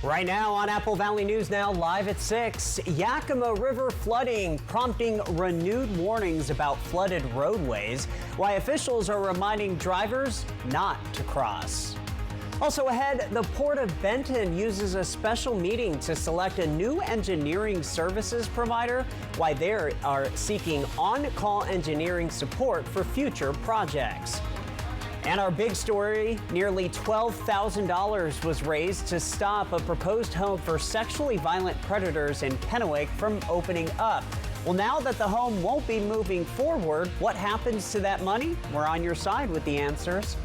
Right now on Apple Valley News Now, live at 6, Yakima River flooding prompting renewed warnings about flooded roadways, why officials are reminding drivers not to cross. Also ahead, the Port of Benton uses a special meeting to select a new engineering services provider, why they are seeking on-call engineering support for future projects. And our big story, nearly $12,000 was raised to stop a proposed home for sexually violent predators in Kennewick from opening up. Well, now that the home won't be moving forward, what happens to that money? We're on your side with the answers.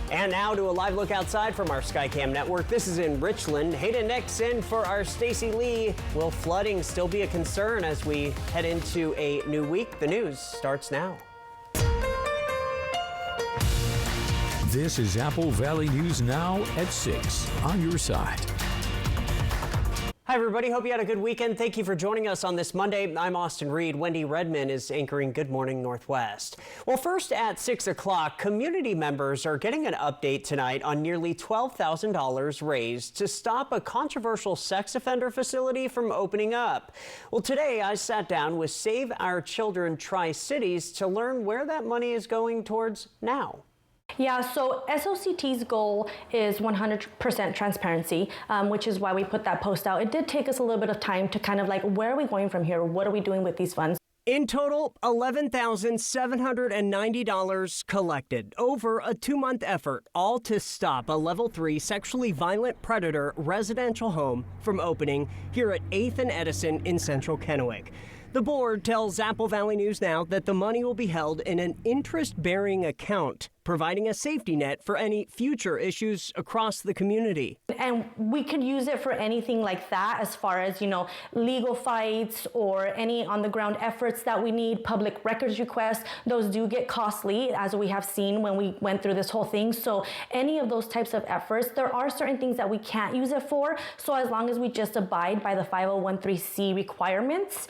And now to a live look outside from our Skycam network. This is in Richland. Hayden Nix in for our Stacy Lee. Will flooding still be a concern as we head into a new week? The news starts now. This is Apple Valley News Now at 6 on your side. Hi, everybody. Hope you had a good weekend. Thank you for joining us on this Monday. I'm Austin Reed. Wendy Redman is anchoring Good Morning Northwest. Well, first at 6 o'clock, community members are getting an update tonight on nearly $12,000 raised to stop a controversial sex offender facility from opening up. Well, today I sat down with Save Our Children Tri-Cities to learn where that money is going towards now. Yeah, so SOCT's goal is 100% transparency, which is why we put that post out. It did take us a little bit of time to kind of like, where are we going from here? What are we doing with these funds? In total, $11,790 collected over a 2-month effort, all to stop a level 3 sexually violent predator residential home from opening here at 8th and Edison in central Kennewick. The board tells Apple Valley News Now that the money will be held in an interest-bearing account, providing a safety net for any future issues across the community. And we could use it for anything like that, as far as, legal fights or any on-the-ground efforts that we need, public records requests. Those do get costly, as we have seen when we went through this whole thing. So any of those types of efforts, there are certain things that we can't use it for. So as long as we just abide by the 5013C requirements,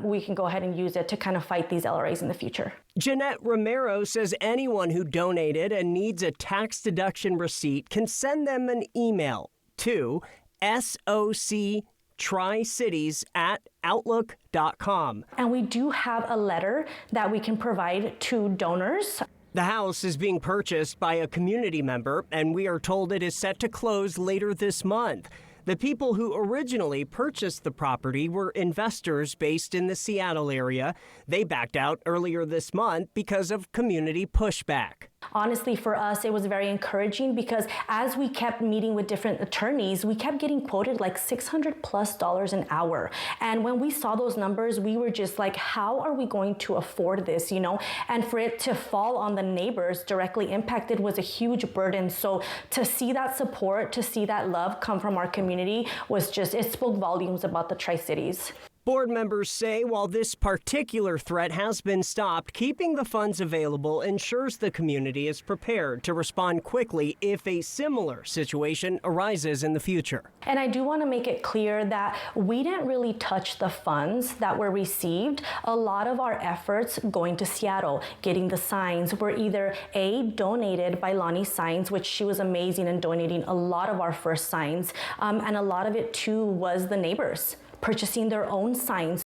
we can go ahead and use it to kind of fight these LRAs in the future. Jeanette Romero says anyone who donated and needs a tax deduction receipt can send them an email to soctricities@outlook.com. And we do have a letter that we can provide to donors. The house is being purchased by a community member, and we are told it is set to close later this month. The people who originally purchased the property were investors based in the Seattle area. They backed out earlier this month because of community pushback. Honestly, for us, it was very encouraging because as we kept meeting with different attorneys, we kept getting quoted like $600+ an hour. And when we saw those numbers, we were just like, how are we going to afford this, And for it to fall on the neighbors directly impacted was a huge burden. So to see that support, to see that love come from our community was just, it spoke volumes about the Tri-Cities. Board members say while this particular threat has been stopped, keeping the funds available ensures the community is prepared to respond quickly if a similar situation arises in the future. And I do want to make it clear that we didn't really touch the funds that were received. A lot of our efforts going to Seattle, getting the signs, were either donated by Lonnie Signs, which she was amazing in donating a lot of our first signs, and a lot of it too was the neighbors purchasing their own signs.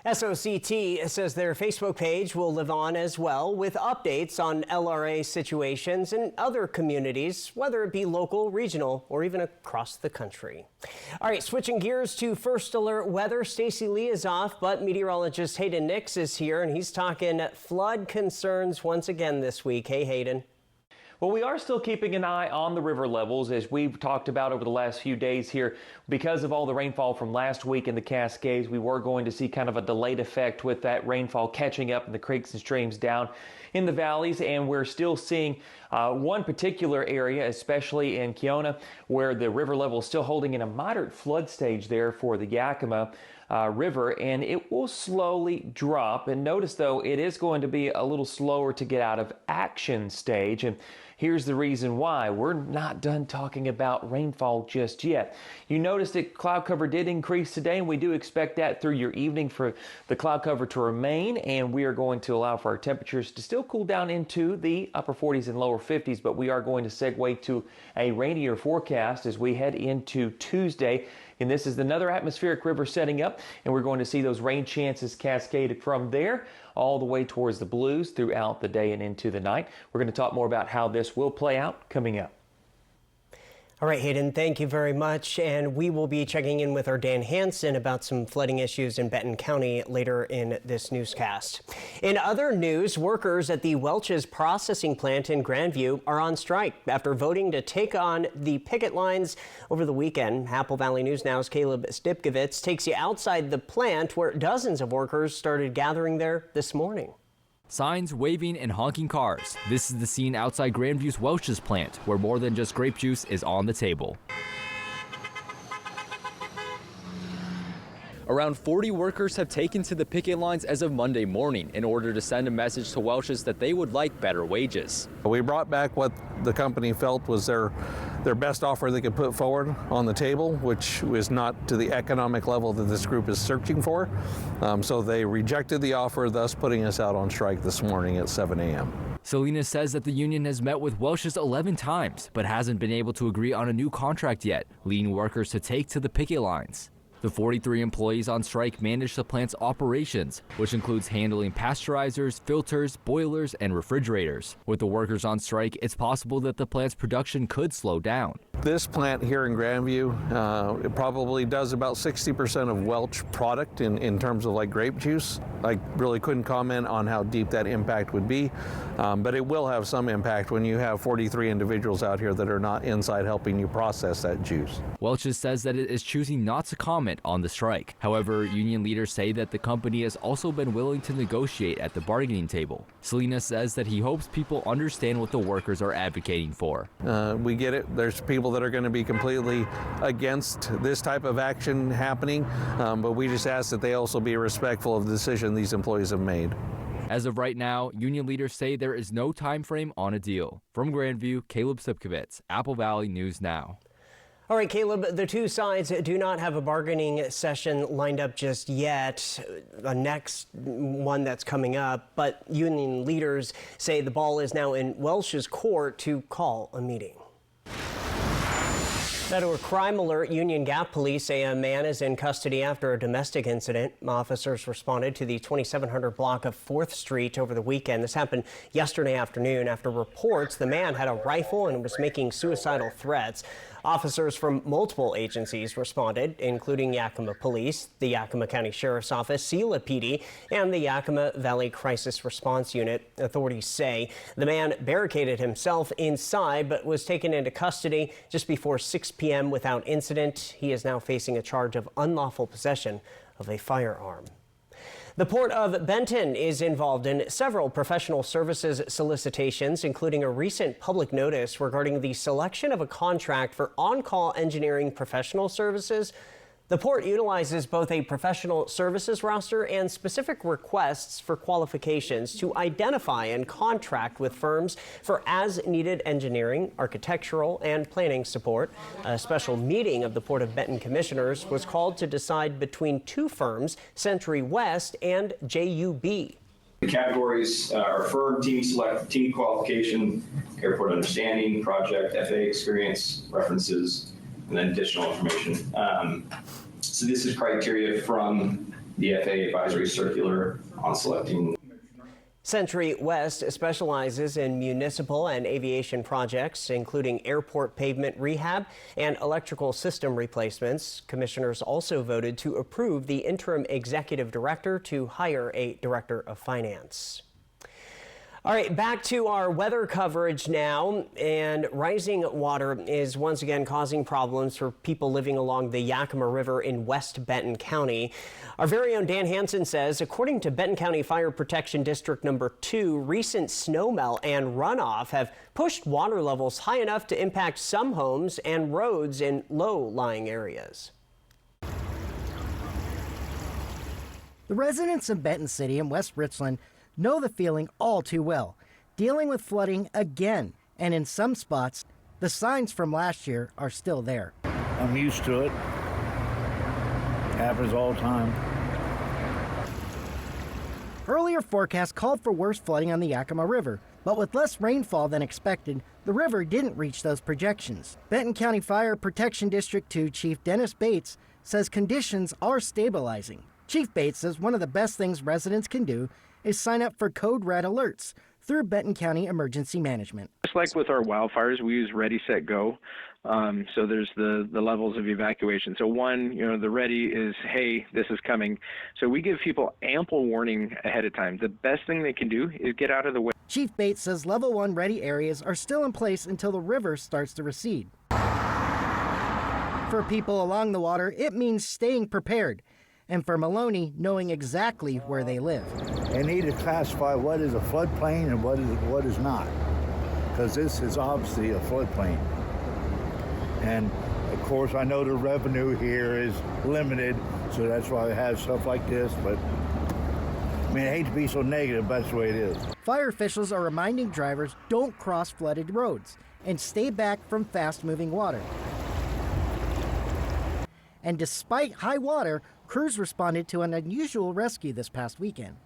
SOCT says their Facebook page will live on as well with updates on LRA situations in other communities, whether it be local, regional, or even across the country. All right, switching gears to First Alert weather. Stacy Lee is off, but meteorologist Hayden Nix is here, and he's talking flood concerns once again this week. Hey, Hayden. Well, we are still keeping an eye on the river levels, as we've talked about over the last few days here. Because of all the rainfall from last week in the Cascades, we were going to see kind of a delayed effect with that rainfall catching up in the creeks and streams down in the valleys. And we're still seeing one particular area, especially in Keona, where the river level is still holding in a moderate flood stage there for the Yakima River, and it will slowly drop. And notice, though, it is going to be a little slower to get out of action stage. And Here's the reason why. We're not done talking about rainfall just yet. You noticed that cloud cover did increase today, and we do expect that through your evening for the cloud cover to remain, and we are going to allow for our temperatures to still cool down into the upper 40s and lower 50s, but we are going to segue to a rainier forecast as we head into Tuesday. And this is another atmospheric river setting up, and we're going to see those rain chances cascade from there all the way towards the Blues throughout the day and into the night. We're going to talk more about how this will play out coming up. All right, Hayden, thank you very much. And we will be checking in with our Dan Hansen about some flooding issues in Benton County later in this newscast. In other news, workers at the Welch's processing plant in Grandview are on strike after voting to take on the picket lines over the weekend. Apple Valley News Now's Caleb Stipkovitz takes you outside the plant where dozens of workers started gathering there this morning. Signs, waving, and honking cars. This is the scene outside Grandview's Welch's plant, where more than just grape juice is on the table. Around 40 workers have taken to the picket lines as of Monday morning in order to send a message to Welch's that they would like better wages. We brought back what the company felt was their best offer they could put forward on the table, which was not to the economic level that this group is searching for. So they rejected the offer, thus putting us out on strike this morning at 7 a.m. Salinas says that the union has met with Welch's 11 times, but hasn't been able to agree on a new contract yet, leading workers to take to the picket lines. The 43 employees on strike manage the plant's operations, which includes handling pasteurizers, filters, boilers, and refrigerators. With the workers on strike, it's possible that the plant's production could slow down. This plant here in Grandview, it probably does about 60% of Welch product in terms of like grape juice. I really couldn't comment on how deep that impact would be, but it will have some impact when you have 43 individuals out here that are not inside helping you process that juice. Welch's says that it is choosing not to comment on the strike. However, union leaders say that the company has also been willing to negotiate at the bargaining table. Salinas says that he hopes people understand what the workers are advocating for. We get it. There's people that are going to be completely against this type of action happening, but we just ask that they also be respectful of the decision these employees have made. As of right now, union leaders say there is no time frame on a deal. From Grandview, Caleb Stipkovitz, Apple Valley News Now. All right, Caleb, the two sides do not have a bargaining session lined up just yet, the next one that's coming up, but union leaders say the ball is now in Welch's court to call a meeting. Now to a crime alert, Union Gap police say a man is in custody after a domestic incident. Officers responded to the 2700 block of 4th Street over the weekend. This happened yesterday afternoon after reports the man had a rifle and was making suicidal threats. Officers from multiple agencies responded, including Yakima Police, the Yakima County Sheriff's Office, SELA PD, and the Yakima Valley Crisis Response Unit. Authorities say the man barricaded himself inside but was taken into custody just before 6 p.m. without incident. He is now facing a charge of unlawful possession of a firearm. The Port of Benton is involved in several professional services solicitations, including a recent public notice regarding the selection of a contract for on-call engineering professional services. The port utilizes both a professional services roster and specific requests for qualifications to identify and contract with firms for as-needed engineering, architectural, and planning support. A special meeting of the Port of Benton Commissioners was called to decide between two firms, Century West and JUB. The categories are firm, team select, team qualification, airport understanding, project, FAA experience, references, and then additional information. So this is criteria from the FAA advisory circular on selecting. Century West specializes in municipal and aviation projects, including airport pavement rehab and electrical system replacements. Commissioners also voted to approve the interim executive director to hire a director of finance. All right, back to our weather coverage now, and rising water is once again causing problems for people living along the Yakima River in West Benton County. Our very own Dan Hansen says, according to Benton County Fire Protection District Number 2, recent snowmelt and runoff have pushed water levels high enough to impact some homes and roads in low-lying areas. The residents of Benton City and West Richland know the feeling all too well, dealing with flooding again And in some spots, the signs from last year are still there. I'm used to it. Happens all the time. Earlier forecasts called for worse flooding on the Yakima River, but with less rainfall than expected, the river didn't reach those projections. Benton County Fire Protection District 2 Chief Dennis Bates says conditions are stabilizing. Chief Bates says one of the best things residents can do is sign up for Code Red alerts through Benton County Emergency Management. Just like with our wildfires, we use Ready, Set, Go. So there's the levels of evacuation. So one, the ready is, hey, this is coming. So we give people ample warning ahead of time. The best thing they can do is get out of the way. Chief Bates says level 1 ready areas are still in place until the river starts to recede. For people along the water, it means staying prepared. And for Maloney, knowing exactly where they live. They need to classify what is a floodplain and what is not. Because this is obviously a floodplain. And of course, I know the revenue here is limited, so that's why I have stuff like this, but I mean, I hate to be so negative, but that's the way it is. Fire officials are reminding drivers don't cross flooded roads and stay back from fast-moving water. And despite high water, crews responded to an unusual rescue this past weekend.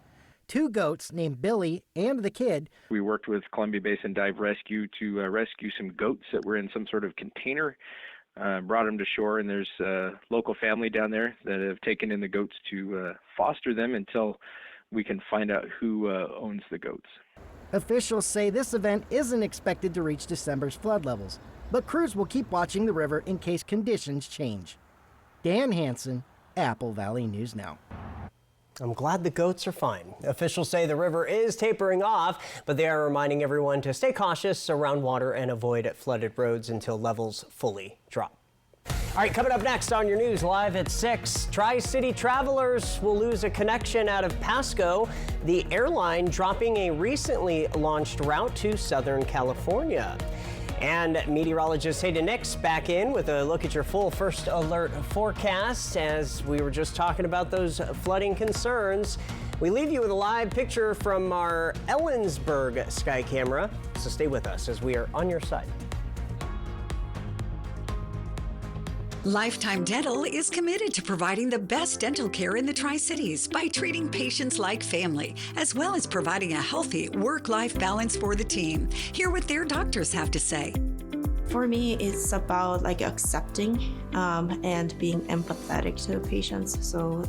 2 goats named Billy and the Kid. We worked with Columbia Basin Dive Rescue to rescue some goats that were in some sort of container, brought them to shore, and there's a local family down there that have taken in the goats to foster them until we can find out who owns the goats. Officials say this event isn't expected to reach December's flood levels, but crews will keep watching the river in case conditions change. Dan Hansen, Apple Valley News Now. I'm glad the goats are fine. Officials say the river is tapering off, but they are reminding everyone to stay cautious around water and avoid flooded roads until levels fully drop. All right, coming up next on your news live at 6, Tri-City travelers will lose a connection out of Pasco, the airline dropping a recently launched route to Southern California. And meteorologist Hayden Nix back in with a look at your full first alert forecast. As we were just talking about those flooding concerns, we leave you with a live picture from our Ellensburg sky camera. So stay with us as we are on your side. Lifetime Dental is committed to providing the best dental care in the Tri-Cities by treating patients like family, as well as providing a healthy work-life balance for the team. Hear what their doctors have to say. For me, it's about accepting and being empathetic to patients. So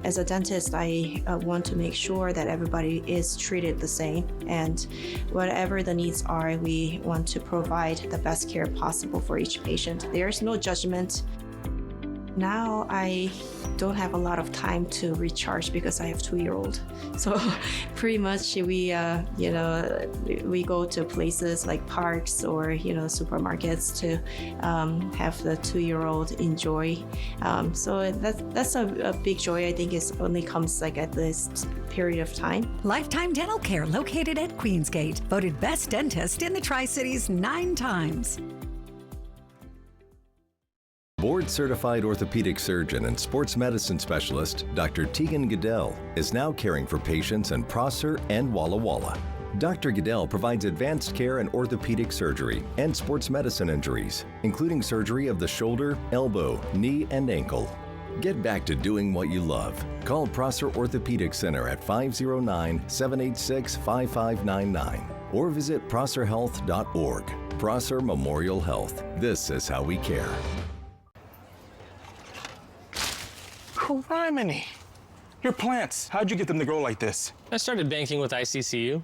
as a dentist, I want to make sure that everybody is treated the same, and whatever the needs are, we want to provide the best care possible for each patient. There's no judgment. Now I don't have a lot of time to recharge because I have 2-year-old. So pretty much we go to places like parks or supermarkets to have the 2-year-old enjoy. So that's a big joy. I think it only comes at this period of time. Lifetime Dental Care, located at Queensgate, voted best dentist in the Tri-Cities 9 times. Board-certified orthopedic surgeon and sports medicine specialist, Dr. Tegan Goodell, is now caring for patients in Prosser and Walla Walla. Dr. Goodell provides advanced care in orthopedic surgery and sports medicine injuries, including surgery of the shoulder, elbow, knee, and ankle. Get back to doing what you love. Call Prosser Orthopedic Center at 509-786-5599 or visit prosserhealth.org. Prosser Memorial Health. This is how we care. Criminy! Your plants, how'd you get them to grow like this? I started banking with ICCU.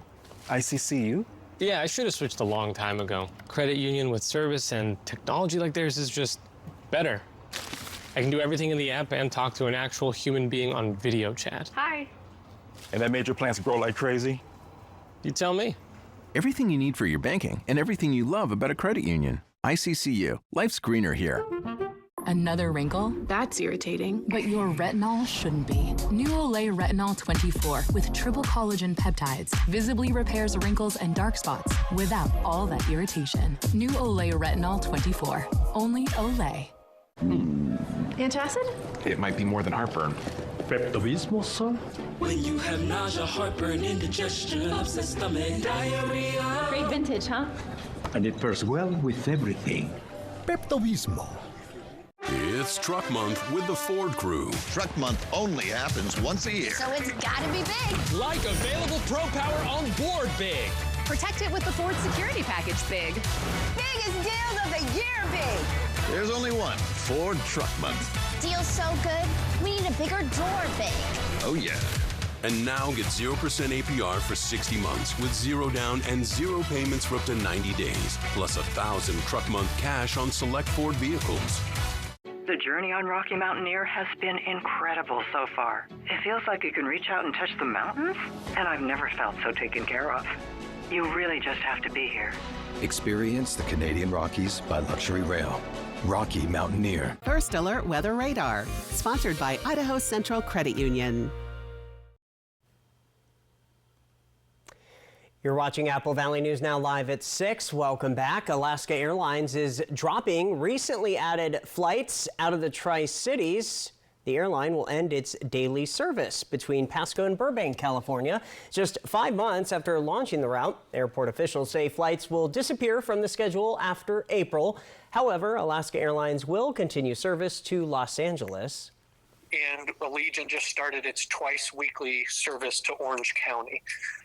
ICCU? Yeah, I should have switched a long time ago. Credit union with service and technology like theirs is just better. I can do everything in the app and talk to an actual human being on video chat. Hi. And that made your plants grow like crazy? You tell me. Everything you need for your banking and everything you love about a credit union. ICCU. Life's greener here. Another wrinkle? That's irritating. But your retinol shouldn't be. New Olay Retinol 24 with triple collagen peptides visibly repairs wrinkles and dark spots without all that irritation. New Olay Retinol 24. Only Olay. Antacid? It might be more than heartburn. Pepto-Bismol, son? When you have nausea, heartburn, indigestion, upset stomach, diarrhea. Great vintage, huh? and it pairs well with everything. Pepto-Bismol. It's Truck Month with the Ford Crew. Truck Month only happens once a year. So it's gotta be big. Like available Pro Power on board big. Protect it with the Ford Security Package big. Biggest deals of the year big. There's only one Ford Truck Month. Deal's so good, we need a bigger door big. Oh yeah. And now get 0% APR for 60 months with 0 down and 0 payments for up to 90 days. Plus $1,000 Truck Month cash on select Ford vehicles. The journey on Rocky Mountaineer has been incredible so far. It feels like you can reach out and touch the mountains, and I've never felt so taken care of. You really just have to be here. Experience the Canadian Rockies by Luxury Rail. Rocky Mountaineer. First Alert Weather Radar, sponsored by Idaho Central Credit Union. You're watching Apple Valley News Now live at 6. Welcome back. Alaska Airlines is dropping recently added flights out of the Tri-Cities. The airline will end its daily service between Pasco and Burbank, California. Just 5 months after launching the route, airport officials say flights will disappear from the schedule after April. However, Alaska Airlines will continue service to Los Angeles. And Allegiant just started its twice weekly service to Orange County.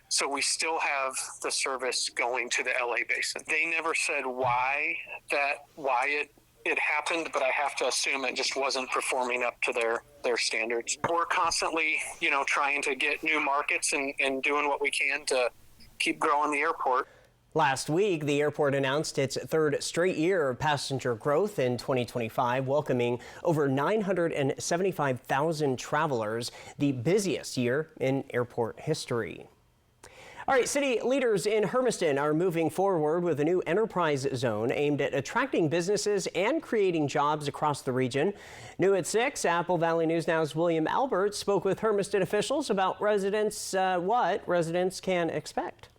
So we still have the service going to the LA basin. They never said why it happened, but I have to assume it just wasn't performing up to their standards. We're constantly, trying to get new markets and doing what we can to keep growing the airport. Last week, the airport announced its third straight year of passenger growth in 2025, welcoming over 975,000 travelers, the busiest year in airport history. All right, city leaders in Hermiston are moving forward with a new enterprise zone aimed at attracting businesses and creating jobs across the region. New at 6, Apple Valley News Now's William Albert spoke with Hermiston officials about what residents can expect.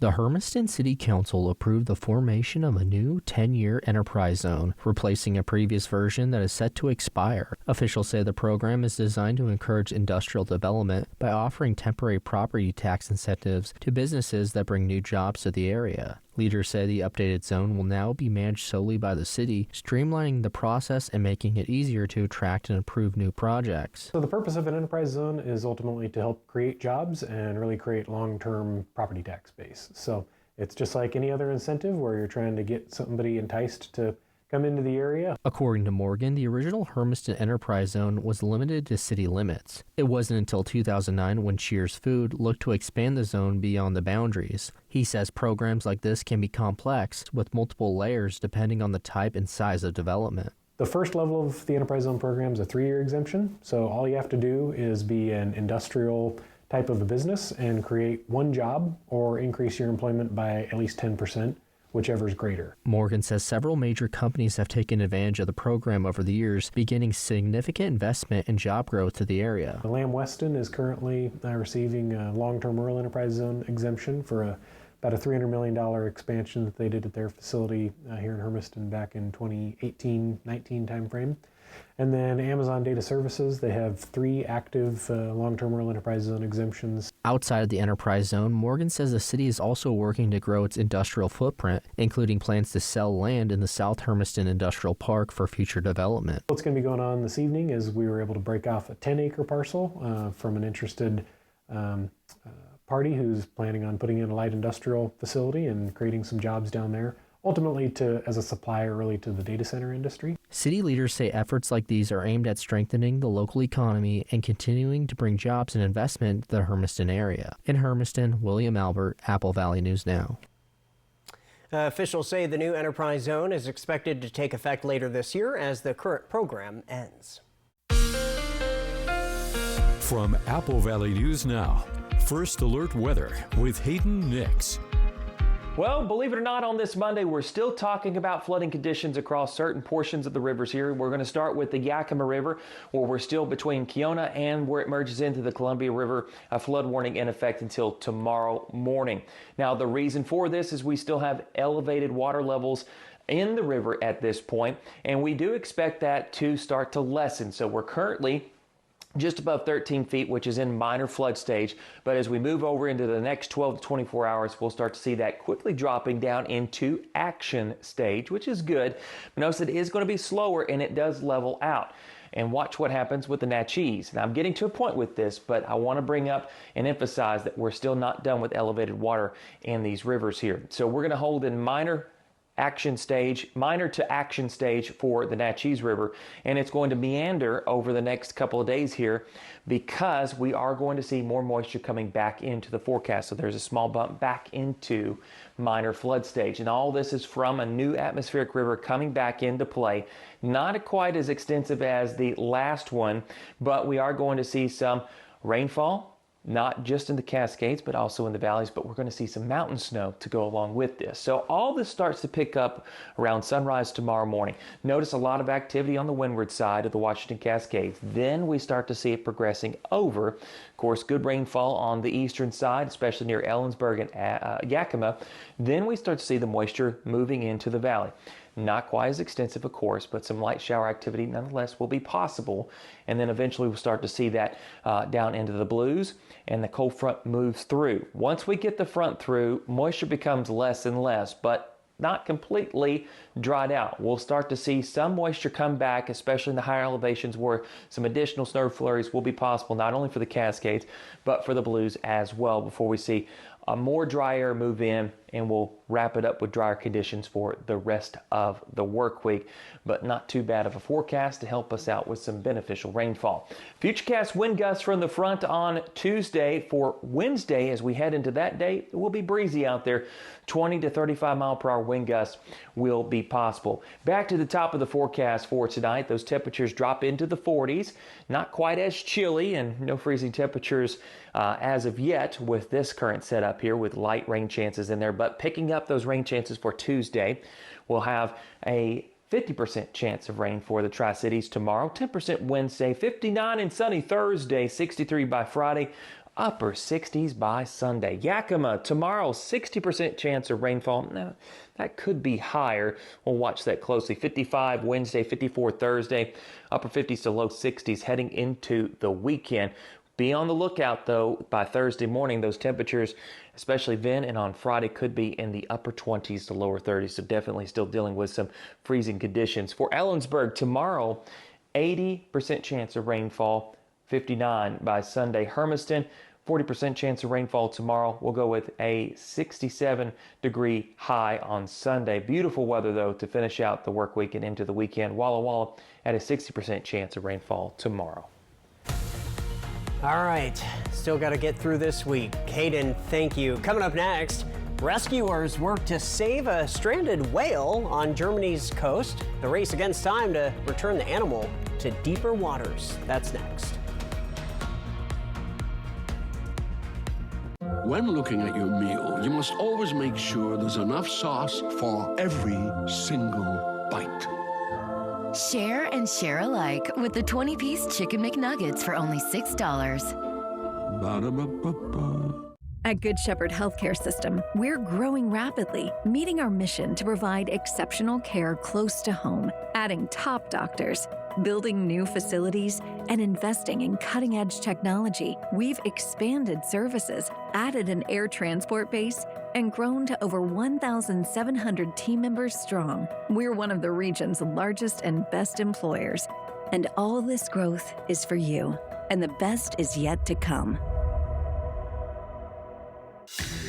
The Hermiston City Council approved the formation of a new 10-year enterprise zone, replacing a previous version that is set to expire. Officials say the program is designed to encourage industrial development by offering temporary property tax incentives to businesses that bring new jobs to the area. Leaders say the updated zone will now be managed solely by the city, streamlining the process and making it easier to attract and approve new projects. So the purpose of an enterprise zone is ultimately to help create jobs and really create long-term property tax base. So it's just like any other incentive where you're trying to get somebody enticed to come into the area. According to Morgan, the original Hermiston Enterprise Zone was limited to city limits. It wasn't until 2009 when Cheers Food looked to expand the zone beyond the boundaries. He says programs like this can be complex, with multiple layers depending on the type and size of development. The first level of the Enterprise Zone program is a 3-year exemption. So all you have to do is be an industrial type of a business and create one job or increase your employment by at least 10%. Whichever is greater. Morgan says several major companies have taken advantage of the program over the years, beginning significant investment and job growth to the area. Lamb Weston is currently receiving a long-term rural enterprise zone exemption for about a $300 million expansion that they did at their facility here in Hermiston back in 2018-19 timeframe. And then Amazon Data Services, they have 3 active long-term rural enterprise zone exemptions. Outside of the enterprise zone, Morgan says the city is also working to grow its industrial footprint, including plans to sell land in the South Hermiston Industrial Park for future development. What's going to be going on this evening is we were able to break off a 10-acre parcel from an interested party who's planning on putting in a light industrial facility and creating some jobs down there. Ultimately as a supplier really to the data center industry. City leaders say efforts like these are aimed at strengthening the local economy and continuing to bring jobs and investment to the Hermiston area. In Hermiston, William Albert, Apple Valley News Now. Officials say the new enterprise zone is expected to take effect later this year as the current program ends. From Apple Valley News Now, First Alert Weather with Hayden Nix. Well, believe it or not, on this Monday, we're still talking about flooding conditions across certain portions of the rivers here. We're going to start with the Yakima River, where we're still between Keona and where it merges into the Columbia River, a flood warning in effect until tomorrow morning. Now, the reason for this is we still have elevated water levels in the river at this point, and we do expect that to start to lessen. So we're currently just above 13 feet, which is in minor flood stage. But as we move over into the next 12 to 24 hours, we'll start to see that quickly dropping down into action stage, which is good. But notice it is going to be slower and it does level out. And watch what happens with the Natchez. Now I'm getting to a point with this, but I want to bring up and emphasize that we're still not done with elevated water in these rivers here. So we're going to hold in minor to action stage for the Natchez River, and it's going to meander over the next couple of days here because we are going to see more moisture coming back into the forecast. So there's a small bump back into minor flood stage, and all this is from a new atmospheric river coming back into play. Not quite as extensive as the last one, but we are going to see some rainfall, not just in the Cascades, but also in the valleys, but we're going to see some mountain snow to go along with this. So all this starts to pick up around sunrise tomorrow morning. Notice a lot of activity on the windward side of the Washington Cascades. Then we start to see it progressing over. Of course, good rainfall on the eastern side, especially near Ellensburg and Yakima. Then we start to see the moisture moving into the valley. Not quite as extensive, of course, but some light shower activity nonetheless will be possible. And then eventually we'll start to see that down into the blues, and the cold front moves through. Once we get the front through, moisture becomes less and less, but not completely dried out. We'll start to see some moisture come back, especially in the higher elevations where some additional snow flurries will be possible, not only for the Cascades, but for the blues as well, before we see more dry air move in, and we'll wrap it up with drier conditions for the rest of the work week. But not too bad of a forecast to help us out with some beneficial rainfall. Futurecast wind gusts from the front on Tuesday. For Wednesday, as we head into that day, it will be breezy out there. 20 to 35 mile per hour wind gusts will be possible. Back to the top of the forecast for tonight. Those temperatures drop into the 40s. Not quite as chilly, and no freezing temperatures as of yet with this current setup here, with light rain chances in there. But picking up those rain chances for Tuesday, we'll have a 50% chance of rain for the Tri-Cities tomorrow, 10% Wednesday, 59 and sunny Thursday, 63 by Friday, upper 60s by Sunday. Yakima tomorrow, 60% chance of rainfall. Now, that could be higher. We'll watch that closely. 55 Wednesday, 54 Thursday, upper 50s to low 60s heading into the weekend. Be on the lookout, though, by Thursday morning. Those temperatures, especially then and on Friday, could be in the upper 20s to lower 30s. So definitely still dealing with some freezing conditions. For Ellensburg tomorrow, 80% chance of rainfall, 59 by Sunday. Hermiston, 40% chance of rainfall tomorrow. We'll go with a 67-degree high on Sunday. Beautiful weather, though, to finish out the work week and into the weekend. Walla Walla at a 60% chance of rainfall tomorrow. All right, still got to get through this week. Hayden, thank you. Coming up next, rescuers work to save a stranded whale on Germany's coast. The race against time to return the animal to deeper waters. That's next. When looking at your meal, you must always make sure there's enough sauce for every single bite. Share and share alike with the 20-piece Chicken McNuggets for only $6. Ba-da-ba-ba-ba. At Good Shepherd Healthcare System, we're growing rapidly, meeting our mission to provide exceptional care close to home, adding top doctors, building new facilities, and investing in cutting-edge technology. We've expanded services, added an air transport base, and grown to over 1,700 team members strong. We're one of the region's largest and best employers. And all this growth is for you. And the best is yet to come.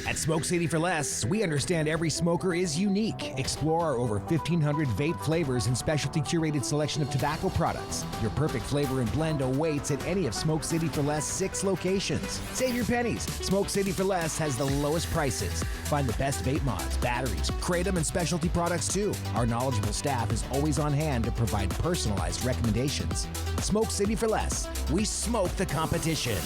At Smoke City for Less, we understand every smoker is unique. Explore our over 1,500 vape flavors and specialty curated selection of tobacco products. Your perfect flavor and blend awaits at any of Smoke City for Less 6 locations. Save your pennies. Smoke City for Less has the lowest prices. Find the best vape mods, batteries, kratom, and specialty products too. Our knowledgeable staff is always on hand to provide personalized recommendations. Smoke City for Less. We smoke the competition.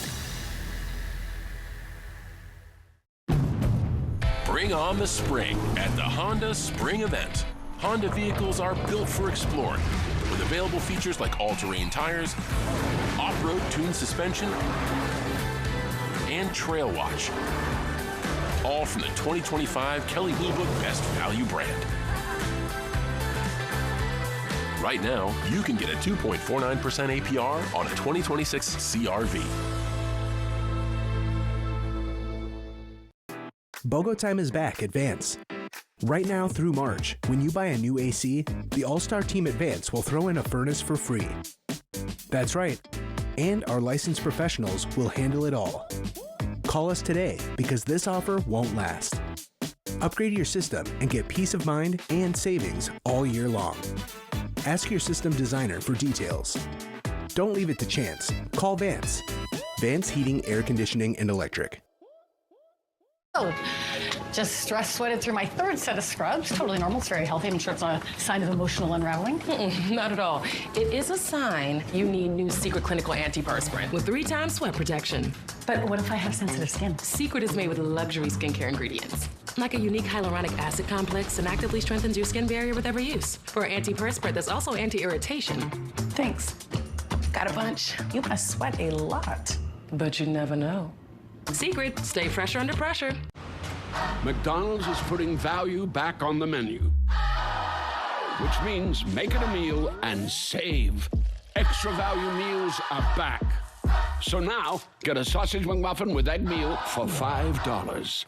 Bring on the spring at the Honda Spring Event. Honda vehicles are built for exploring, with available features like all-terrain tires, off-road tuned suspension, and Trail Watch. All from the 2025 Kelley Blue Book Best Value brand. Right now, you can get a 2.49% APR on a 2026 CR-V. BOGO time is back at Vance. Right now through March, when you buy a new AC, the All-Star Team at Vance will throw in a furnace for free. That's right. And our licensed professionals will handle it all. Call us today because this offer won't last. Upgrade your system and get peace of mind and savings all year long. Ask your system designer for details. Don't leave it to chance. Call Vance. Vance Heating, Air Conditioning, and Electric. Oh, just stress sweated through my third set of scrubs. Totally normal. It's very healthy. I'm sure it's not a sign of emotional unraveling. Not at all. It is a sign you need new Secret Clinical Antiperspirant with 3 times sweat protection. But what if I have sensitive skin? Secret is made with luxury skincare ingredients, like a unique hyaluronic acid complex and actively strengthens your skin barrier with every use. For antiperspirant, there's also anti-irritation. Thanks. Got a bunch. You must sweat a lot. But you never know. Secret, stay fresher under pressure. McDonald's is putting value back on the menu, which means make it a meal and save. Extra value meals are back. So now, get a sausage McMuffin with egg meal for $5.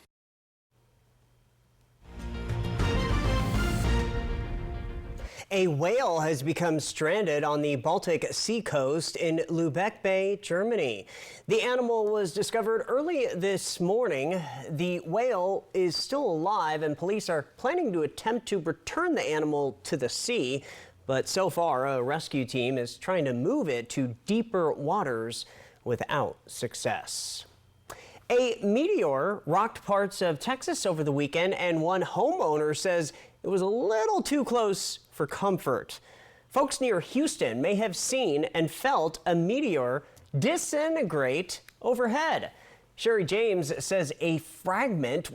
A whale has become stranded on the Baltic Sea coast in Lübeck Bay, Germany. The animal was discovered early this morning. The whale is still alive, and police are planning to attempt to return the animal to the sea. But so far, a rescue team is trying to move it to deeper waters without success. A meteor rocked parts of Texas over the weekend, and one homeowner says it was a little too close for comfort. Folks near Houston may have seen and felt a meteor disintegrate overhead. Sherry James says a fragment,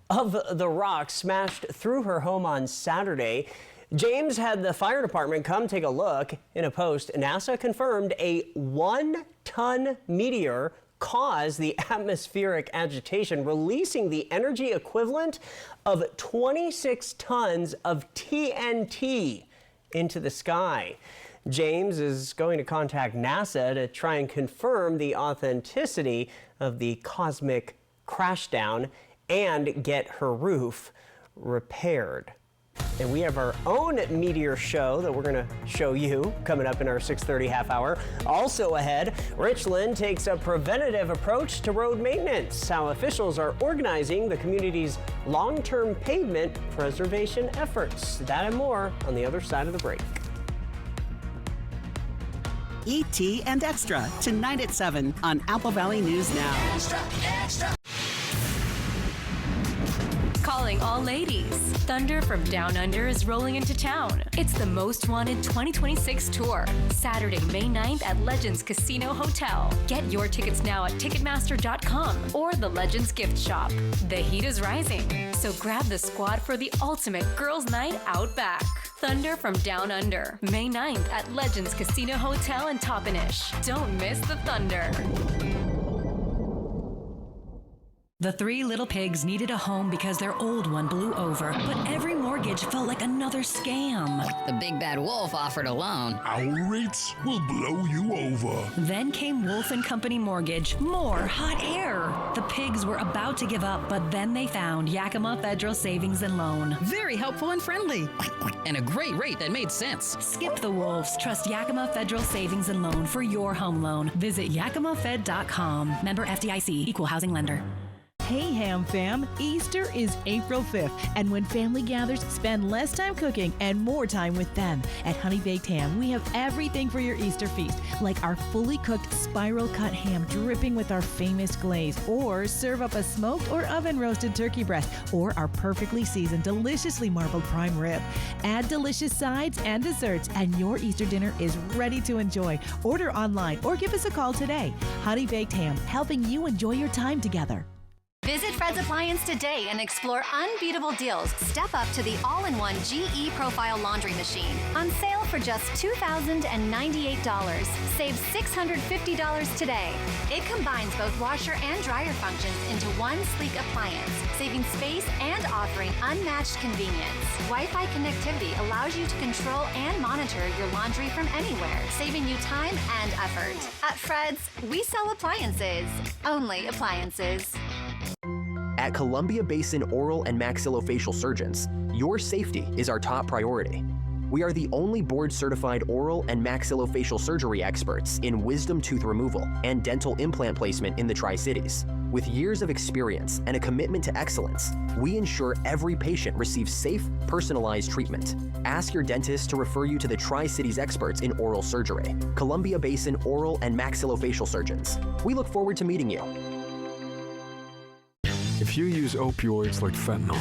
of the rock smashed through her home on Saturday. James had the fire department come take a look. In a post, NASA confirmed a 1-ton meteor caused the atmospheric agitation, releasing the energy equivalent of 26 tons of TNT into the sky. James is going to contact NASA to try and confirm the authenticity of the cosmic crashdown and get her roof repaired. And we have our own meteor show that we're going to show you coming up in our 6:30 half hour. Also ahead, Richland takes a preventative approach to road maintenance, how officials are organizing the community's long-term pavement preservation efforts. That and more on the other side of the break. E.T. and Extra, tonight at 7 on Apple Valley News Now. Extra, extra. Calling all ladies. Thunder from Down Under is rolling into town. It's the Most Wanted 2026 tour. Saturday, May 9th at Legends Casino Hotel. Get your tickets now at Ticketmaster.com or the Legends Gift Shop. The heat is rising, so grab the squad for the ultimate girls' night out back. Thunder from Down Under, May 9th at Legends Casino Hotel in Toppenish. Don't miss the Thunder. The 3 little pigs needed a home because their old one blew over, but every mortgage felt like another scam. The big bad wolf offered a loan. Our rates will blow you over. Then came Wolf & Company Mortgage. More hot air. The pigs were about to give up, but then they found Yakima Federal Savings and Loan. Very helpful and friendly. And a great rate that made sense. Skip the wolves. Trust Yakima Federal Savings and Loan for your home loan. Visit YakimaFed.com. Member FDIC. Equal housing lender. Hey Ham Fam, Easter is April 5th, and when family gathers, spend less time cooking and more time with them. At Honey Baked Ham, we have everything for your Easter feast, like our fully cooked spiral cut ham dripping with our famous glaze, or serve up a smoked or oven roasted turkey breast, or our perfectly seasoned, deliciously marbled prime rib. Add delicious sides and desserts, and your Easter dinner is ready to enjoy. Order online or give us a call today. Honey Baked Ham, helping you enjoy your time together. Visit Fred's Appliance today and explore unbeatable deals. Step up to the all-in-one GE Profile laundry machine. On sale for just $2,098. Save $650 today. It combines both washer and dryer functions into one sleek appliance, saving space and offering unmatched convenience. Wi-Fi connectivity allows you to control and monitor your laundry from anywhere, saving you time and effort. At Fred's, we sell appliances. Only appliances. At Columbia Basin Oral and Maxillofacial Surgeons, your safety is our top priority. We are the only board-certified oral and maxillofacial surgery experts in wisdom tooth removal and dental implant placement in the Tri-Cities. With years of experience and a commitment to excellence, we ensure every patient receives safe, personalized treatment. Ask your dentist to refer you to the Tri-Cities experts in oral surgery, Columbia Basin Oral and Maxillofacial Surgeons. We look forward to meeting you. If you use opioids like fentanyl,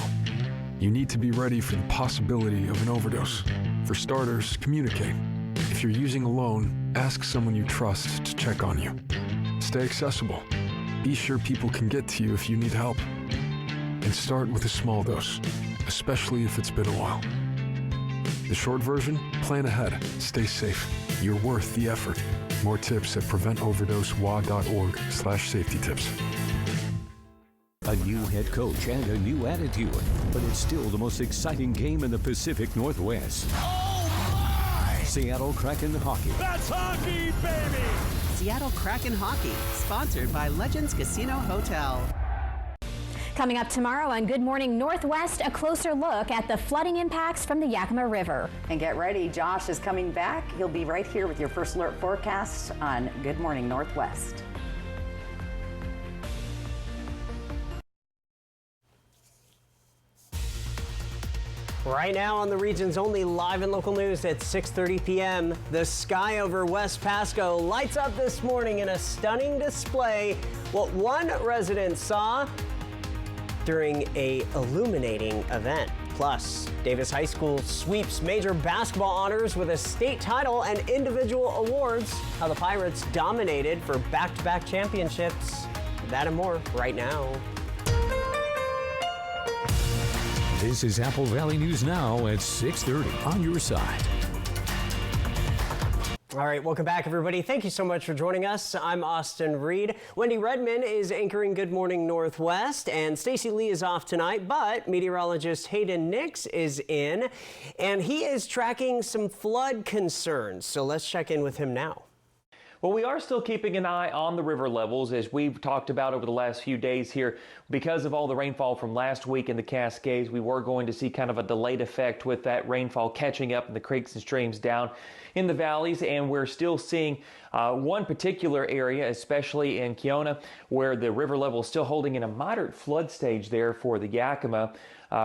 you need to be ready for the possibility of an overdose. For starters, communicate. If you're using alone, ask someone you trust to check on you. Stay accessible. Be sure people can get to you if you need help. And start with a small dose, especially if it's been a while. The short version, plan ahead. Stay safe. You're worth the effort. More tips at preventoverdosewa.org/safety tips. A new head coach and a new attitude, but it's still the most exciting game in the Pacific Northwest. Oh my! Seattle Kraken Hockey. That's hockey, baby! Seattle Kraken Hockey, sponsored by Legends Casino Hotel. Coming up tomorrow on Good Morning Northwest, a closer look at the flooding impacts from the Yakima River. And get ready, Josh is coming back. He'll be right here with your first alert forecast on Good Morning Northwest. Right now on the region's only live and local news at 6:30 p.m., the sky over West Pasco lights up this morning in a stunning display. What one resident saw during a illuminating event. Plus, Davis High School sweeps major basketball honors with a state title and individual awards. How the Pirates dominated for back-to-back championships. That and more right now. This is Apple Valley News Now at 6:30 on your side. All right, welcome back, everybody. Thank you so much for joining us. I'm Austin Reed. Wendy Redman is anchoring Good Morning Northwest, and Stacy Lee is off tonight, but meteorologist Hayden Nix is in, and he is tracking some flood concerns. So let's check in with him now. Well, we are still keeping an eye on the river levels, as we've talked about over the last few days here. Because of all the rainfall from last week in the Cascades, we were going to see kind of a delayed effect with that rainfall catching up in the creeks and streams down in the valleys. And we're still seeing one particular area, especially in Keona, where the river level is still holding in a moderate flood stage there for the Yakima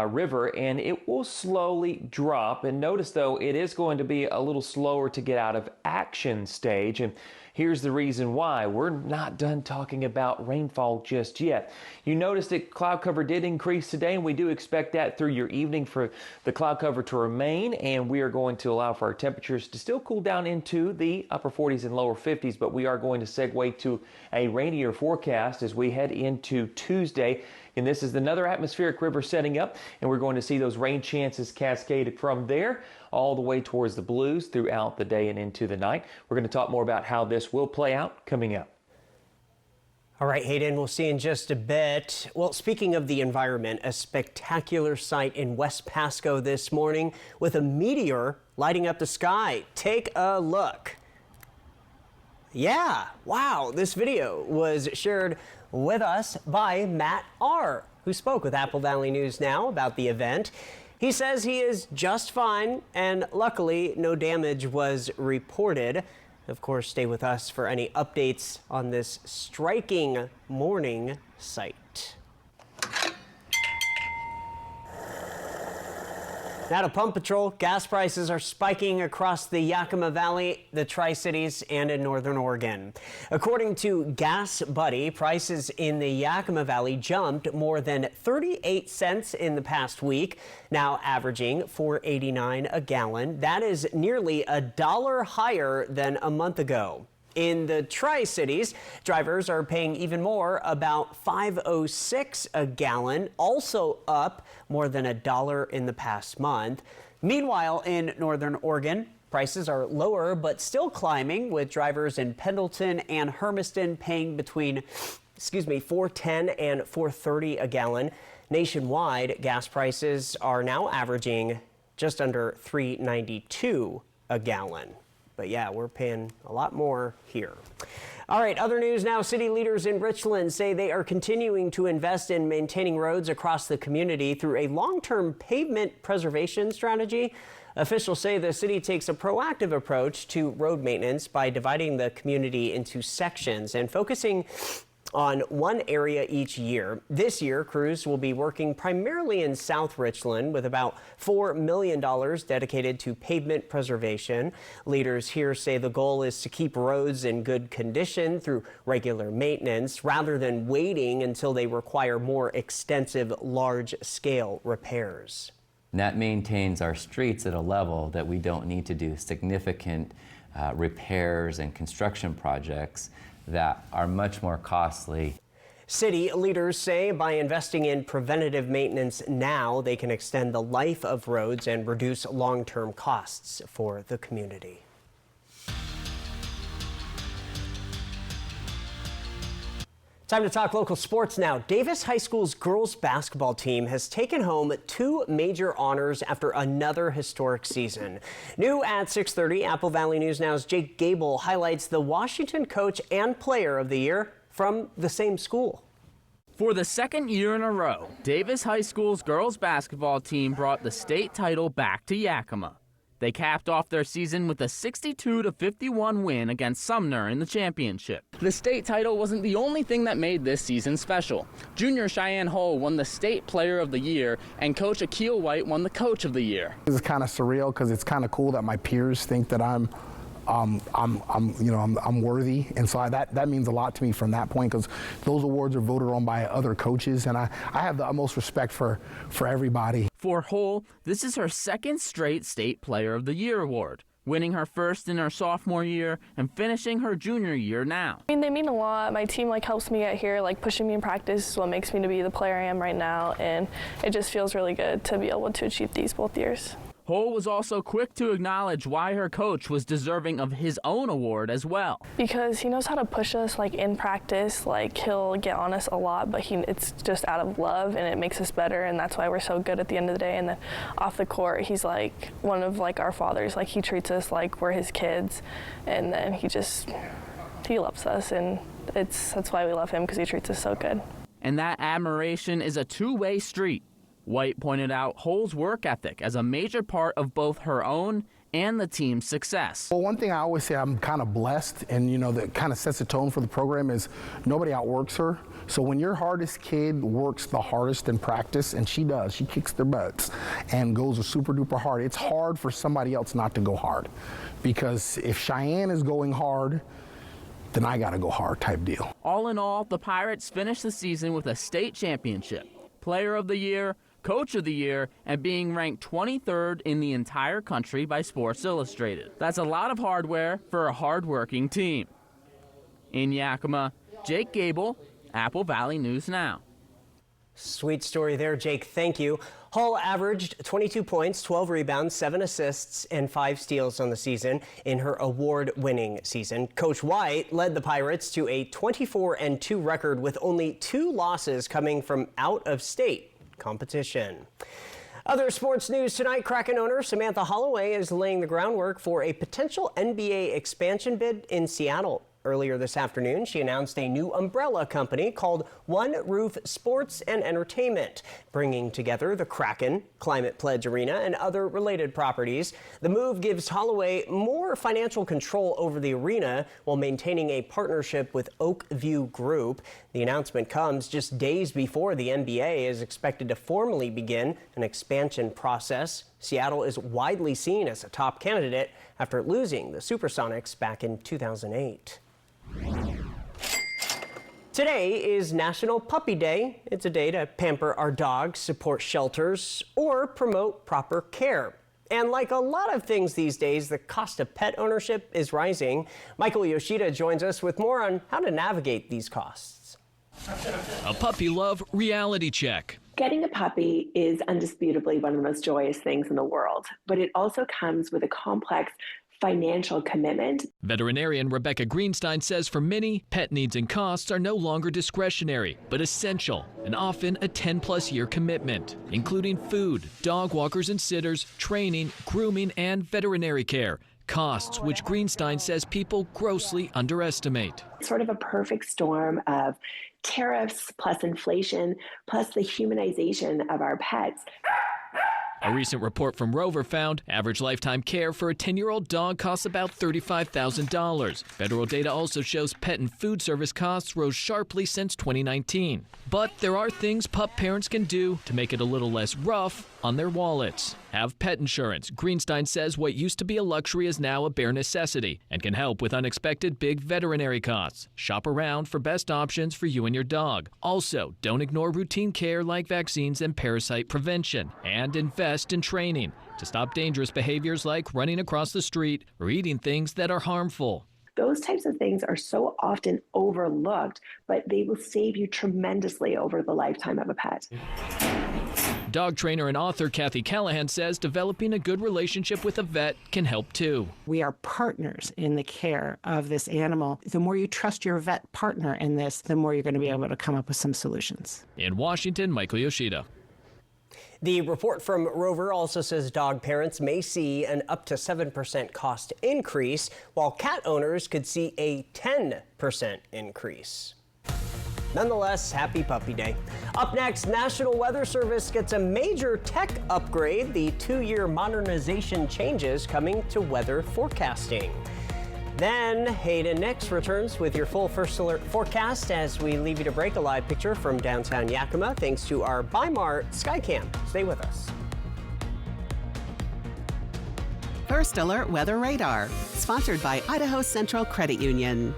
River, and it will slowly drop. And notice, though, it is going to be a little slower to get out of action stage. And here's the reason why. We're not done talking about rainfall just yet. You noticed that cloud cover did increase today, and we do expect that through your evening for the cloud cover to remain, and we are going to allow for our temperatures to still cool down into the upper 40s and lower 50s, but we are going to segue to a rainier forecast as we head into Tuesday. And this is another atmospheric river setting up, and we're going to see those rain chances cascaded from there all the way towards the Blues throughout the day and into the night. We're going to talk more about how this will play out coming up. All right, Hayden, we'll see in just a bit. Well, speaking of the environment, a spectacular sight in West Pasco this morning with a meteor lighting up the sky. Take a look. Yeah, wow, this video was shared with us by Matt R., who spoke with Apple Valley News Now about the event. He says he is just fine, and luckily no damage was reported. Of course, stay with us for any updates on this striking morning sight. Now to Pump Patrol, gas prices are spiking across the Yakima Valley, the Tri-Cities, and in Northern Oregon. According to Gas Buddy, prices in the Yakima Valley jumped more than 38 cents in the past week, now averaging $4.89 a gallon. That is nearly $1 higher than a month ago. In the Tri-Cities, drivers are paying even more, about $5.06 a gallon, also up more than $1 in the past month. Meanwhile, in Northern Oregon, prices are lower but still climbing, with drivers in Pendleton and Hermiston paying between $4.10 and $4.30 a gallon. Nationwide, gas prices are now averaging just under $3.92 a gallon. But yeah, we're paying a lot more here. All right, other news now. City leaders in Richland say they are continuing to invest in maintaining roads across the community through a long-term pavement preservation strategy. Officials say the city takes a proactive approach to road maintenance by dividing the community into sections and focusing on one area each year. This year, crews will be working primarily in South Richland with about $4 million dedicated to pavement preservation. Leaders here say the goal is to keep roads in good condition through regular maintenance rather than waiting until they require more extensive, large-scale repairs. And that maintains our streets at a level that we don't need to do significant repairs and construction projects that are much more costly. City leaders say by investing in preventative maintenance now, they can extend the life of roads and reduce long-term costs for the community. Time to talk local sports now. Davis High School's girls basketball team has taken home 2 major honors after another historic season. New at 6:30, Apple Valley News Now's Jake Gable highlights the Washington Coach and Player of the Year from the same school. For the second year in a row, Davis High School's girls basketball team brought the state title back to Yakima. They capped off their season with a 62-51 win against Sumner in the championship. The state title wasn't the only thing that made this season special. Junior Cheyenne Hull won the state player of the year, and Coach Akil White won the coach of the year. It's kind of surreal because it's kind of cool that my peers think that I'm worthy, and so that means a lot to me from that point, because those awards are voted on by other coaches, and I have the utmost respect for everybody. For Hull, this is her second straight State Player of the Year award, winning her first in her sophomore year and finishing her junior year now. I mean, they mean a lot. My team helps me get here, pushing me in practice is what makes me to be the player I am right now, and it just feels really good to be able to achieve these both years. Hull was also quick to acknowledge why her coach was deserving of his own award as well. Because he knows how to push us in practice. He'll get on us a lot, but it's just out of love, and it makes us better, and that's why we're so good at the end of the day. And then off the court, he's one of our fathers. He treats us like we're his kids, and then he loves us, and that's why we love him, because he treats us so good. And that admiration is a two-way street. White pointed out Hull's work ethic as a major part of both her own and the team's success. Well, one thing I always say, I'm kind of blessed, and that kind of sets the tone for the program, is nobody outworks her. So when your hardest kid works the hardest in practice, and she does, she kicks their butts and goes super duper hard, it's hard for somebody else not to go hard. Because if Cheyenne is going hard, then I got to go hard type deal. All in all, the Pirates finished the season with a state championship, Player of the Year, Coach of the Year, and being ranked 23rd in the entire country by Sports Illustrated. That's a lot of hardware for a hard-working team. In Yakima, Jake Gable, Apple Valley News Now. Sweet story there, Jake. Thank you. Hull averaged 22 points, 12 rebounds, 7 assists, and 5 steals on the season in her award-winning season. Coach White led the Pirates to a 24-2 record with only 2 losses coming from out-of-state competition. Other sports news tonight, Kraken owner Samantha Holloway is laying the groundwork for a potential NBA expansion bid in Seattle. Earlier this afternoon, she announced a new umbrella company called One Roof Sports and Entertainment, bringing together the Kraken, Climate Pledge Arena, and other related properties. The move gives Holloway more financial control over the arena while maintaining a partnership with Oakview Group. The announcement comes just days before the NBA is expected to formally begin an expansion process. Seattle is widely seen as a top candidate after losing the Supersonics back in 2008. Today is National Puppy Day. It's a day to pamper our dogs, support shelters, or promote proper care. And like a lot of things these days, the cost of pet ownership is rising. Michael Yoshida joins us with more on how to navigate these costs. A puppy love reality check. Getting a puppy is undisputably one of the most joyous things in the world, but it also comes with a complex financial commitment. Veterinarian Rebecca Greenstein says for many, pet needs and costs are no longer discretionary, but essential, and often a 10-plus year commitment, including food, dog walkers and sitters, training, grooming, and veterinary care. Costs which Greenstein says people grossly underestimate. It's sort of a perfect storm of tariffs plus inflation plus the humanization of our pets. A recent report from Rover found average lifetime care for a 10-year-old dog costs about $35,000. Federal data also shows pet and food service costs rose sharply since 2019. But there are things pup parents can do to make it a little less rough on their wallets. Have pet insurance. Greenstein says what used to be a luxury is now a bare necessity and can help with unexpected big veterinary costs. Shop around for best options for you and your dog. Also, don't ignore routine care like vaccines and parasite prevention, and invest in training to stop dangerous behaviors like running across the street or eating things that are harmful. Those types of things are so often overlooked, but they will save you tremendously over the lifetime of a pet. Dog trainer and author Kathy Callahan says developing a good relationship with a vet can help too. We are partners in the care of this animal. The more you trust your vet partner in this, the more you're going to be able to come up with some solutions. In Washington, Michael Yoshida. The report from Rover also says dog parents may see an up to 7% cost increase, while cat owners could see a 10% increase. Nonetheless, happy Puppy Day. Up next, National Weather Service gets a major tech upgrade. The 2-year modernization changes coming to weather forecasting. Then Hayden Nix returns with your full First Alert forecast as we leave you to break a live picture from downtown Yakima thanks to our BIMAR Skycam. Stay with us. First Alert Weather Radar, sponsored by Idaho Central Credit Union.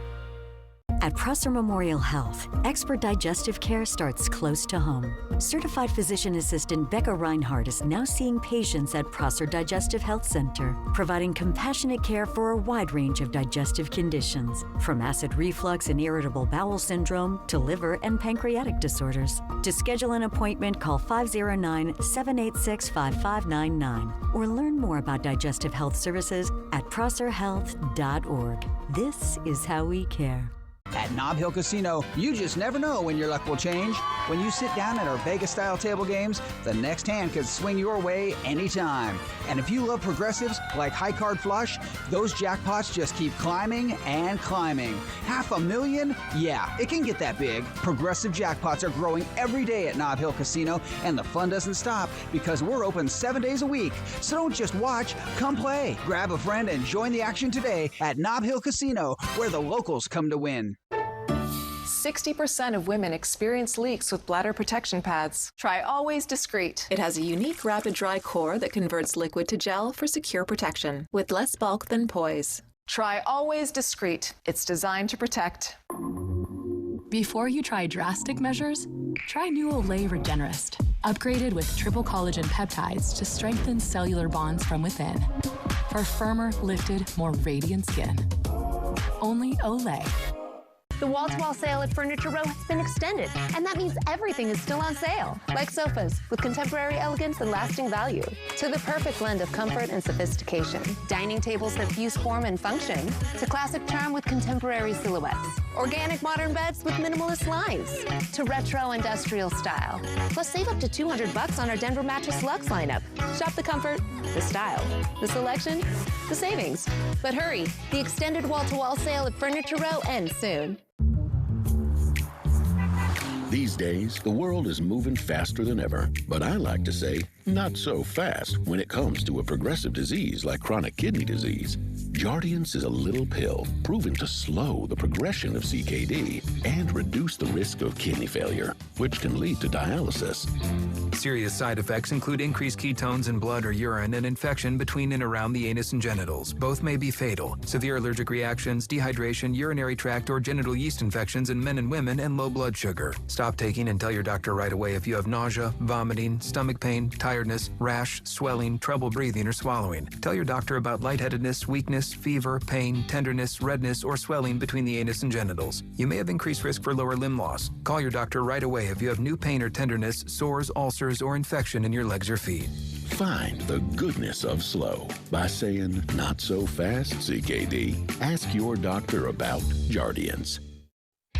At Prosser Memorial Health, expert digestive care starts close to home. Certified physician assistant Becca Reinhardt is now seeing patients at Prosser Digestive Health Center, providing compassionate care for a wide range of digestive conditions, from acid reflux and irritable bowel syndrome to liver and pancreatic disorders. To schedule an appointment, call 509-786-5599 or learn more about digestive health services at prosserhealth.org. This is how we care. At Nob Hill Casino, you just never know when your luck will change. When you sit down at our Vegas-style table games, the next hand could swing your way anytime. And if you love progressives like High Card Flush, those jackpots just keep climbing and climbing. $500,000? Yeah, it can get that big. Progressive jackpots are growing every day at Nob Hill Casino, and the fun doesn't stop because we're open 7 days a week. So don't just watch, come play. Grab a friend and join the action today at Nob Hill Casino, where the locals come to win. 60% of women experience leaks with bladder protection pads. Try Always Discreet. It has a unique rapid dry core that converts liquid to gel for secure protection, with less bulk than Poise. Try Always Discreet. It's designed to protect. Before you try drastic measures, try new Olay Regenerist, upgraded with triple collagen peptides to strengthen cellular bonds from within. For firmer, lifted, more radiant skin. Only Olay. The wall-to-wall sale at Furniture Row has been extended, and that means everything is still on sale, like sofas with contemporary elegance and lasting value, to the perfect blend of comfort and sophistication, dining tables that fuse form and function, to classic charm with contemporary silhouettes, organic modern beds with minimalist lines, to retro industrial style. Plus, save up to $200 on our Denver Mattress Luxe lineup. Shop the comfort, the style, the selection, the savings. But hurry, the extended wall-to-wall sale at Furniture Row ends soon. These days, the world is moving faster than ever, but I like to say, not so fast when it comes to a progressive disease like chronic kidney disease. Jardiance is a little pill proven to slow the progression of CKD and reduce the risk of kidney failure, which can lead to dialysis. Serious side effects include increased ketones in blood or urine and infection between and around the anus and genitals. Both may be fatal. Severe allergic reactions, dehydration, urinary tract or genital yeast infections in men and women, and low blood sugar. Stop taking and tell your doctor right away if you have nausea, vomiting, stomach pain, tiredness, rash, swelling, trouble breathing or swallowing. Tell your doctor about lightheadedness, weakness, fever, pain, tenderness, redness, or swelling between the anus and genitals. You may have increased risk for lower limb loss. Call your doctor right away if you have new pain or tenderness, sores, ulcers, or infection in your legs or feet. Find the goodness of slow by saying, "Not so fast, CKD." Ask your doctor about Jardiance.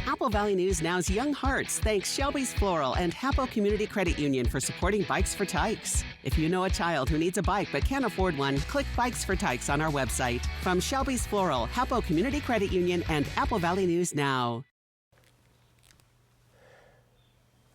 Apple Valley News Now's Young Hearts thanks Shelby's Floral and Hapo Community Credit Union for supporting Bikes for Tykes. If you know a child who needs a bike but can't afford one, click Bikes for Tykes on our website. From Shelby's Floral, Hapo Community Credit Union, and Apple Valley News Now.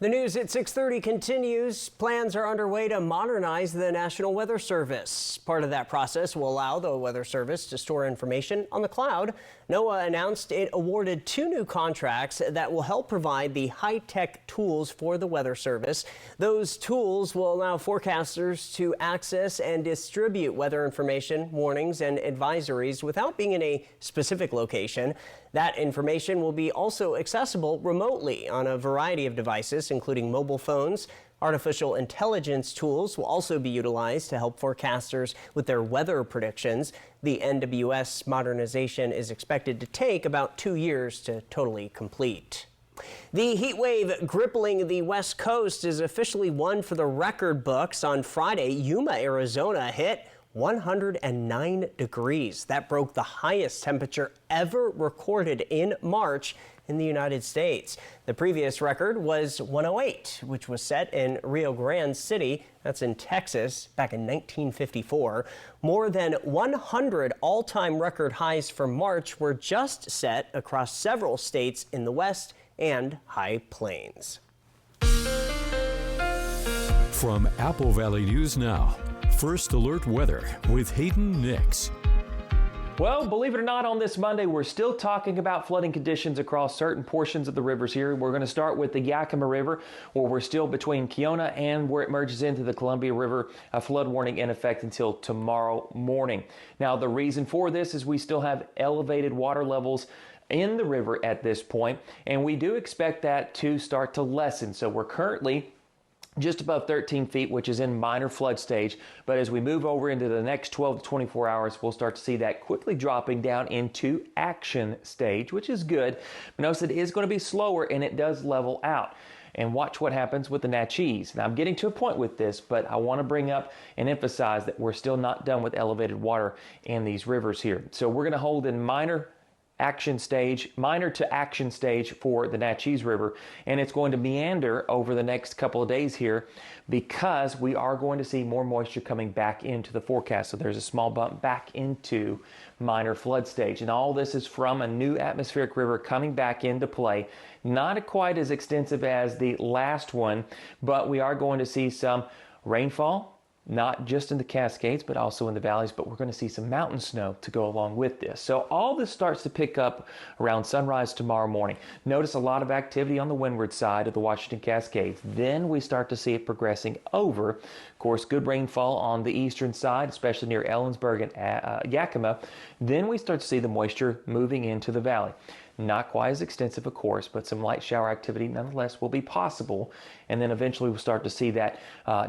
The news at 6:30 continues. Plans are underway to modernize the National Weather Service. Part of that process will allow the Weather Service to store information on the cloud. NOAA announced it awarded 2 new contracts that will help provide the high-tech tools for the Weather Service. Those tools will allow forecasters to access and distribute weather information, warnings, and advisories without being in a specific location. That information will be also accessible remotely on a variety of devices, including mobile phones. Artificial intelligence tools will also be utilized to help forecasters with their weather predictions. The NWS modernization is expected to take about 2 years to totally complete. The heat wave gripping the West Coast is officially one for the record books. On Friday, Yuma, Arizona hit 109 degrees. That broke the highest temperature ever recorded in March in the United States. The previous record was 108, which was set in Rio Grande City, that's in Texas, back in 1954. More than 100 all-time record highs for March were just set across several states in the West and High Plains. From Apple Valley News Now, First Alert Weather with Hayden Nix. Well, believe it or not, on this Monday, we're still talking about flooding conditions across certain portions of the rivers here. We're going to start with the Yakima River, where we're still between Keona and where it merges into the Columbia River. A flood warning in effect until tomorrow morning. Now, the reason for this is we still have elevated water levels in the river at this point, and we do expect that to start to lessen. So we're currently just above 13 feet, which is in minor flood stage. But as we move over into the next 12 to 24 hours, we'll start to see that quickly dropping down into action stage, which is good. But notice it is going to be slower and it does level out. And watch what happens with the Natchez. Now, I'm getting to a point with this, but I want to bring up and emphasize that we're still not done with elevated water in these rivers here. So we're going to hold in minor to action stage for the Natchez River, and it's going to meander over the next couple of days here because we are going to see more moisture coming back into the forecast. So there's a small bump back into minor flood stage, and all this is from a new atmospheric river coming back into play. Not quite as extensive as the last one, but we are going to see some rainfall, not just in the Cascades, but also in the valleys, but we're going to see some mountain snow to go along with this. So all this starts to pick up around sunrise tomorrow morning. Notice a lot of activity on the windward side of the Washington Cascades. Then we start to see it progressing over. Of course, good rainfall on the eastern side, especially near Ellensburg and Yakima. Then we start to see the moisture moving into the valley. Not quite as extensive, of course, but some light shower activity nonetheless will be possible. And then eventually we'll start to see that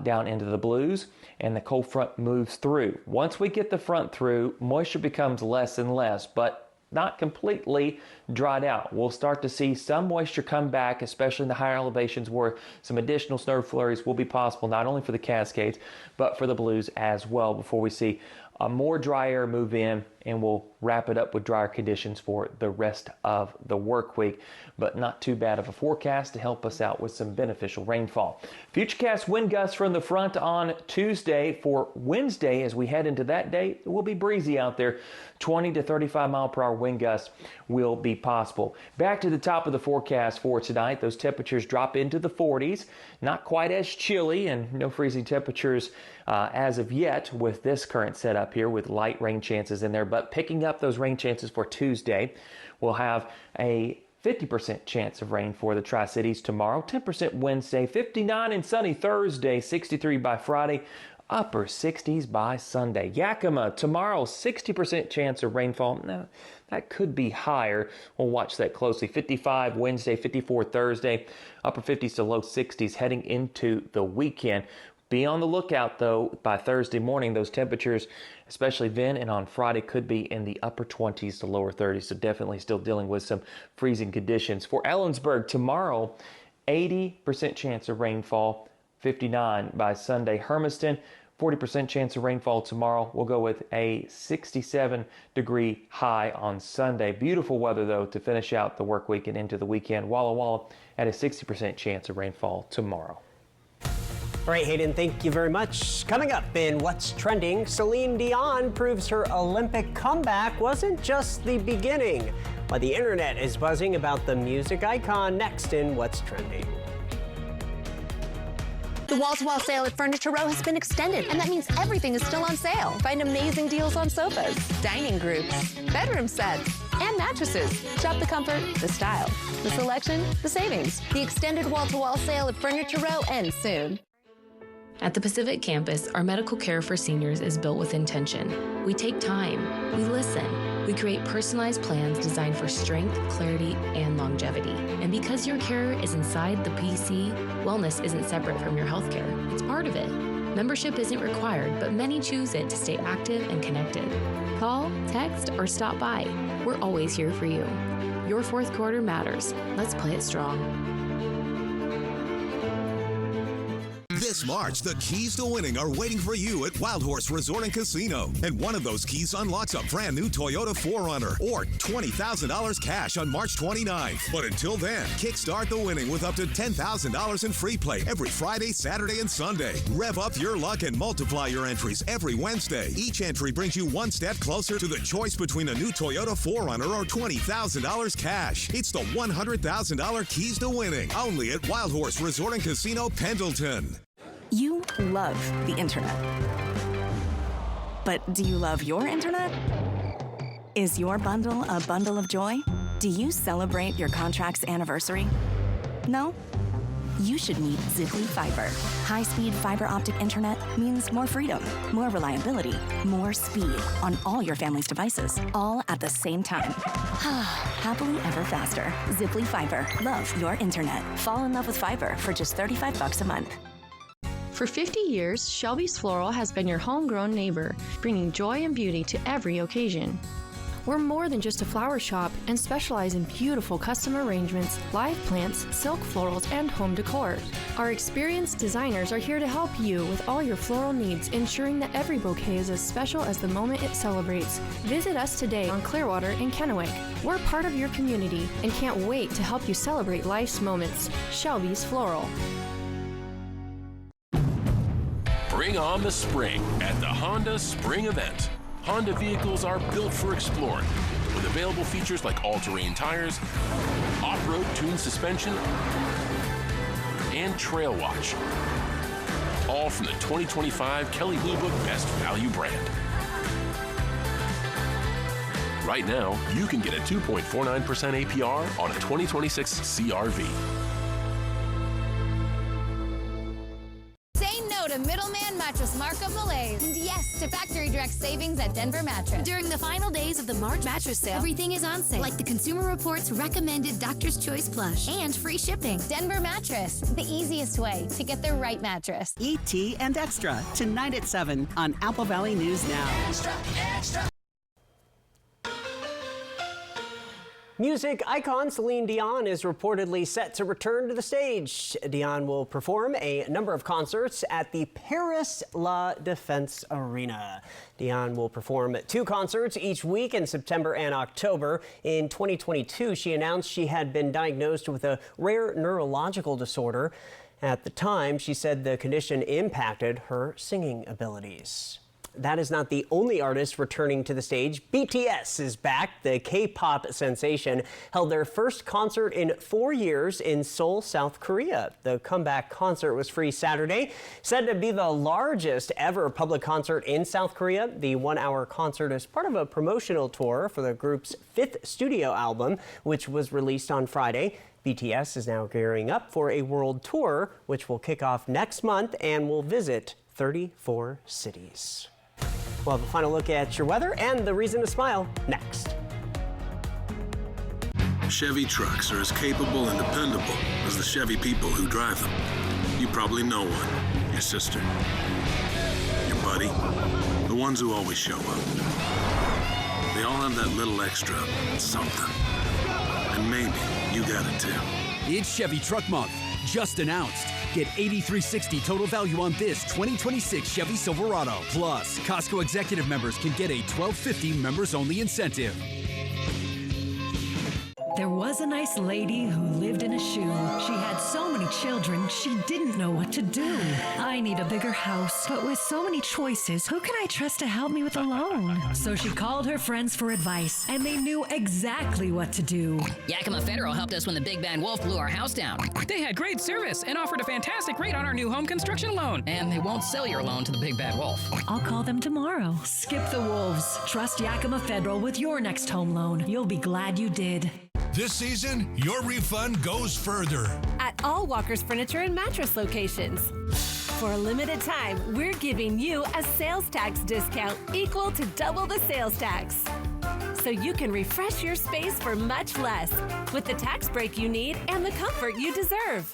down into the blues, and the cold front moves through. Once we get the front through, moisture becomes less and less, but not completely dried out. We'll start to see some moisture come back, especially in the higher elevations where some additional snow flurries will be possible, not only for the Cascades, but for the blues as well, before we see more dry air move in, and we'll wrap it up with drier conditions for the rest of the work week. But not too bad of a forecast to help us out with some beneficial rainfall. Futurecast wind gusts from the front on Tuesday. For Wednesday, as we head into that day, it will be breezy out there. 20 to 35 mile per hour wind gusts will be possible. Back to the top of the forecast for tonight. Those temperatures drop into the 40s. Not quite as chilly, and no freezing temperatures as of yet with this current setup here with light rain chances in there. But picking up those rain chances for Tuesday, we'll have a 50% chance of rain for the Tri-Cities tomorrow, 10% Wednesday, 59 and sunny Thursday, 63 by Friday, upper 60s by Sunday. Yakima tomorrow, 60% chance of rainfall. Now, that could be higher. We'll watch that closely. 55 Wednesday, 54 Thursday, upper 50s to low 60s heading into the weekend. Be on the lookout, though, by Thursday morning. Those temperatures, especially then and on Friday, could be in the upper 20s to lower 30s. So definitely still dealing with some freezing conditions. For Ellensburg, tomorrow, 80% chance of rainfall, 59 by Sunday. Hermiston, 40% chance of rainfall tomorrow. We'll go with a 67-degree high on Sunday. Beautiful weather, though, to finish out the work week and into the weekend. Walla Walla at a 60% chance of rainfall tomorrow. All right, Hayden, thank you very much. Coming up in What's Trending, Celine Dion proves her Olympic comeback wasn't just the beginning. While the internet is buzzing about the music icon, next in What's Trending. The wall-to-wall sale at Furniture Row has been extended, and that means everything is still on sale. Find amazing deals on sofas, dining groups, bedroom sets, and mattresses. Shop the comfort, the style, the selection, the savings. The extended wall-to-wall sale at Furniture Row ends soon. At the Pacific Campus, our medical care for seniors is built with intention. We take time, we listen, we create personalized plans designed for strength, clarity, and longevity. And because your care is inside the PC, wellness isn't separate from your healthcare. It's part of it. Membership isn't required, but many choose it to stay active and connected. Call, text, or stop by. We're always here for you. Your fourth quarter matters. Let's play it strong. This March, the keys to winning are waiting for you at Wild Horse Resort and Casino. And one of those keys unlocks a brand new Toyota 4Runner or $20,000 cash on March 29th. But until then, kickstart the winning with up to $10,000 in free play every Friday, Saturday, and Sunday. Rev up your luck and multiply your entries every Wednesday. Each entry brings you one step closer to the choice between a new Toyota 4Runner or $20,000 cash. It's the $100,000 keys to winning. Only at Wild Horse Resort and Casino, Pendleton. You love the internet. But do you love your internet? Is your bundle a bundle of joy? Do you celebrate your contract's anniversary? No? You should meet Ziply Fiber. High-speed fiber optic internet means more freedom, more reliability, more speed on all your family's devices, all at the same time. Happily ever faster. Ziply Fiber. Love your internet. Fall in love with fiber for just $35 a month. For 50 years, Shelby's Floral has been your homegrown neighbor, bringing joy and beauty to every occasion. We're more than just a flower shop and specialize in beautiful custom arrangements, live plants, silk florals, and home decor. Our experienced designers are here to help you with all your floral needs, ensuring that every bouquet is as special as the moment it celebrates. Visit us today on Clearwater in Kennewick. We're part of your community and can't wait to help you celebrate life's moments. Shelby's Floral. Bring on the spring at the Honda Spring Event. Honda vehicles are built for exploring, with available features like all-terrain tires, off-road tuned suspension, and Trail Watch. All from the 2025 Kelley Blue Book Best Value brand. Right now, you can get a 2.49% APR on a 2026 CR-V. Say no to middleman mattress Marco Malaise. And yes to factory direct savings at Denver Mattress. During the final days of the March mattress sale, everything is on sale, like the Consumer Reports recommended Doctor's Choice plush and free shipping. Denver Mattress, the easiest way to get the right mattress. ET and Extra, tonight at 7 on Apple Valley News Now. Extra, extra. Music icon Celine Dion is reportedly set to return to the stage. Dion will perform a number of concerts at the Paris La Défense Arena. Dion will perform 2 concerts each week in September and October. In 2022, she announced she had been diagnosed with a rare neurological disorder. At the time, she said the condition impacted her singing abilities. that is not the only artist returning to the stage. BTS is back. The K-pop sensation held their first concert in 4 years in Seoul, South Korea. The comeback concert was free Saturday, said to be the largest ever public concert in South Korea. The 1-hour concert is part of a promotional tour for the group's 5th studio album, which was released on Friday. BTS is now gearing up for a world tour, which will kick off next month and will visit 34 cities. We'll have a final look at your weather and the reason to smile next. Chevy trucks are as capable and dependable as the Chevy people who drive them. You probably know one. Your sister. Your buddy. The ones who always show up. They all have that little extra something. And maybe you got it too. It's Chevy Truck Month. Just announced. Get $8,360 total value on this 2026 Chevy Silverado. Plus, Costco executive members can get a $12.50 members-only incentive. There was a nice lady who lived in a shoe. She had so many children, she didn't know what to do. I need a bigger house, but with so many choices, who can I trust to help me with a loan? So she called her friends for advice, and they knew exactly what to do. Yakima Federal helped us when the big bad wolf blew our house down. They had great service and offered a fantastic rate on our new home construction loan. And they won't sell your loan to the big bad wolf. I'll call them tomorrow. Skip the wolves. Trust Yakima Federal with your next home loan. You'll be glad you did. This season, your refund goes further. At all Walker's Furniture and Mattress locations. For a limited time, we're giving you a sales tax discount equal to double the sales tax. So you can refresh your space for much less with the tax break you need and the comfort you deserve.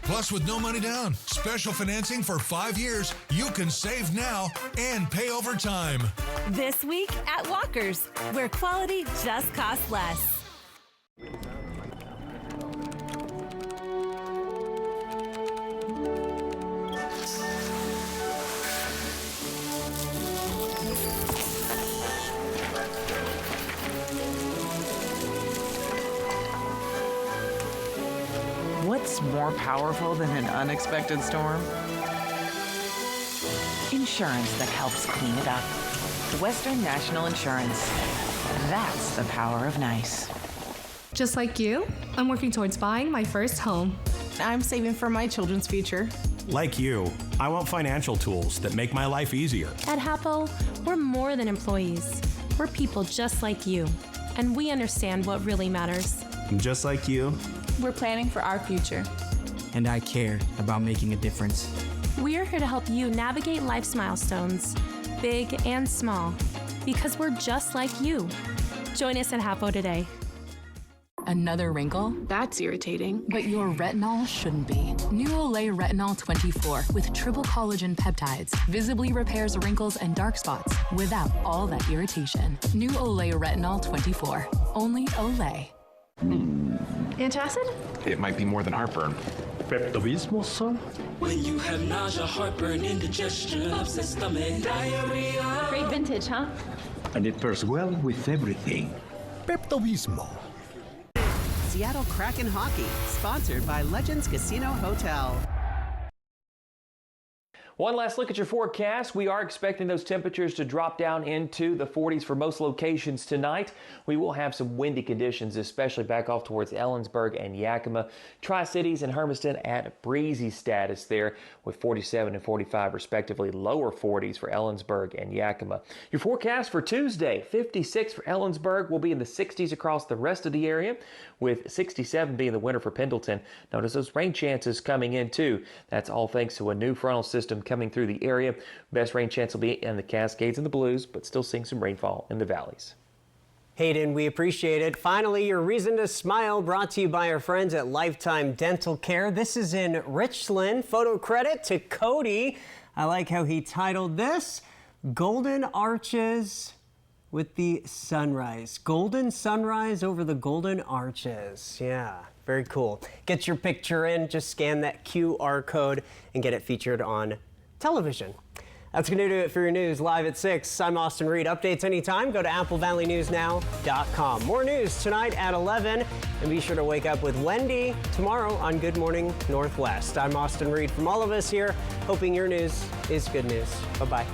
Plus, with no money down, special financing for 5 years, you can save now and pay over time. This week at Walker's, where quality just costs less. What's more powerful than an unexpected storm? Insurance that helps clean it up. Western National Insurance. That's the power of nice. Just like you, I'm working towards buying my first home. I'm saving for my children's future. Like you, I want financial tools that make my life easier. At Hapo, we're more than employees. We're people just like you, and we understand what really matters. Just like you, we're planning for our future. And I care about making a difference. We're here to help you navigate life's milestones, big and small, because we're just like you. Join us at Hapo today. Another wrinkle? That's irritating. But your retinol shouldn't be. New Olay Retinol 24 with triple collagen peptides visibly repairs wrinkles and dark spots without all that irritation. New Olay Retinol 24. Only Olay. Antacid? It might be more than heartburn. Pepto-Bismol, sir? When you have nausea, heartburn, indigestion, upset stomach, diarrhea. Great vintage, huh? And it pairs well with everything. Pepto-Bismol. Seattle Kraken Hockey, sponsored by Legends Casino Hotel. One last look at your forecast. We are expecting those temperatures to drop down into the 40s for most locations tonight. We will have some windy conditions, especially back off towards Ellensburg and Yakima. Tri-Cities and Hermiston at breezy status there with 47 and 45 respectively. Lower 40s for Ellensburg and Yakima. Your forecast for Tuesday, 56 for Ellensburg, will be in the 60s across the rest of the area, with 67 being the winner for Pendleton. Notice those rain chances coming in too. That's all thanks to a new frontal system coming through the area. Best rain chance will be in the Cascades and the Blues, but still seeing some rainfall in the valleys. Hayden, we appreciate it. Finally, your reason to smile, brought to you by our friends at Lifetime Dental Care. This is in Richland. Photo credit to Cody. I like how he titled this, Golden Arches with the Sunrise. Golden sunrise over the golden arches. Yeah, very cool. Get your picture in, just scan that QR code and get it featured on television. That's going to do it for your news live at 6. I'm Austin Reed. Updates anytime. Go to AppleValleyNewsNow.com. More news tonight at 11. And be sure to wake up with Wendy tomorrow on Good Morning Northwest. I'm Austin Reed from all of us here, hoping your news is good news. Bye-bye.